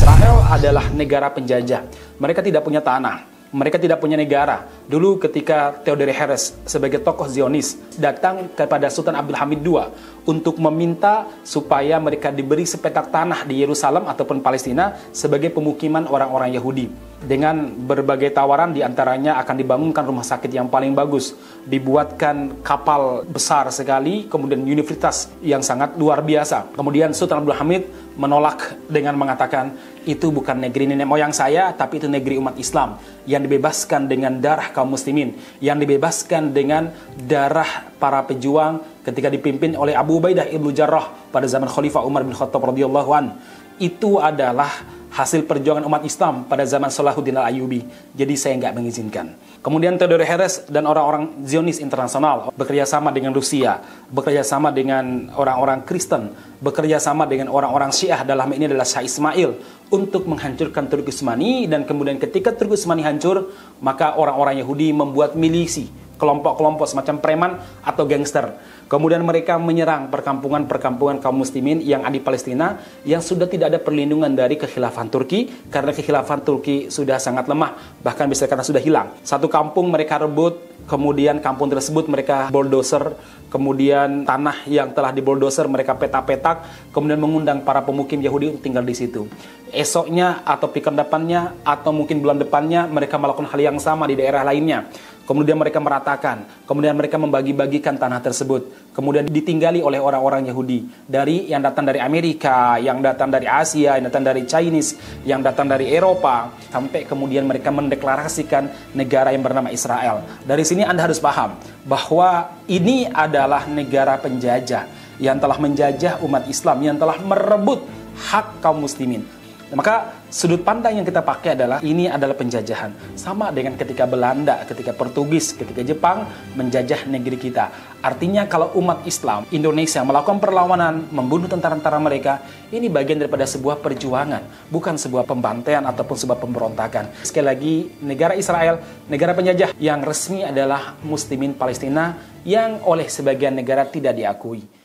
Israel adalah negara penjajah. Mereka tidak punya tanah. Mereka tidak punya negara. Dulu ketika Theodore Herzl sebagai tokoh Zionis datang kepada Sultan Abdul Hamid II untuk meminta supaya mereka diberi sepetak tanah di Yerusalem ataupun Palestina sebagai pemukiman orang-orang Yahudi. Dengan berbagai tawaran, diantaranya akan dibangunkan rumah sakit yang paling bagus, dibuatkan kapal besar sekali, kemudian universitas yang sangat luar biasa. Kemudian Sultan Abdul Hamid menolak dengan mengatakan, itu bukan negeri nenek moyang saya, tapi itu negeri umat Islam yang dibebaskan dengan darah kaum muslimin, yang dibebaskan dengan darah para pejuang ketika dipimpin oleh Abu Ubaidah ibnu Jarrah pada zaman Khalifah Umar bin Khattab radhiyallahu an. Itu adalah hasil perjuangan umat Islam pada zaman Salahuddin Al-Ayyubi. Jadi saya nggak mengizinkan. Kemudian Theodore Herzl dan orang-orang Zionis internasional bekerja sama dengan Rusia, bekerja sama dengan orang-orang Kristen, bekerja sama dengan orang-orang Syiah, dalam ini adalah Syah Ismail, untuk menghancurkan Turki Utsmani. Dan kemudian ketika Turki Utsmani hancur, maka orang-orang Yahudi membuat milisi, kelompok-kelompok semacam preman atau gangster. Kemudian mereka menyerang perkampungan-perkampungan kaum muslimin yang ada di Palestina yang sudah tidak ada perlindungan dari kekhilafan Turki, karena kekhilafan Turki sudah sangat lemah, bahkan bisa karena sudah hilang. Satu kampung mereka rebut, kemudian kampung tersebut mereka bulldozer, kemudian tanah yang telah dibulldozer mereka petak-petak, kemudian mengundang para pemukim Yahudi untuk tinggal di situ. Esoknya atau pekan depannya atau mungkin bulan depannya mereka melakukan hal yang sama di daerah lainnya. Kemudian mereka meratakan, kemudian mereka membagi-bagikan tanah tersebut, kemudian ditinggali oleh orang-orang Yahudi, dari yang datang dari Amerika, yang datang dari Asia, yang datang dari Chinese, yang datang dari Eropa, sampai kemudian mereka mendeklarasikan negara yang bernama Israel. Dari sini Anda harus paham bahwa ini adalah negara penjajah yang telah menjajah umat Islam, yang telah merebut hak kaum muslimin. Maka sudut pandang yang kita pakai adalah ini adalah penjajahan. Sama dengan ketika Belanda, ketika Portugis, ketika Jepang menjajah negeri kita. Artinya kalau umat Islam Indonesia melakukan perlawanan, membunuh tentara-tentara mereka, ini bagian daripada sebuah perjuangan, bukan sebuah pembantaian ataupun sebuah pemberontakan. Sekali lagi, negara Israel, negara penjajah yang resmi adalah Muslimin Palestina yang oleh sebagian negara tidak diakui.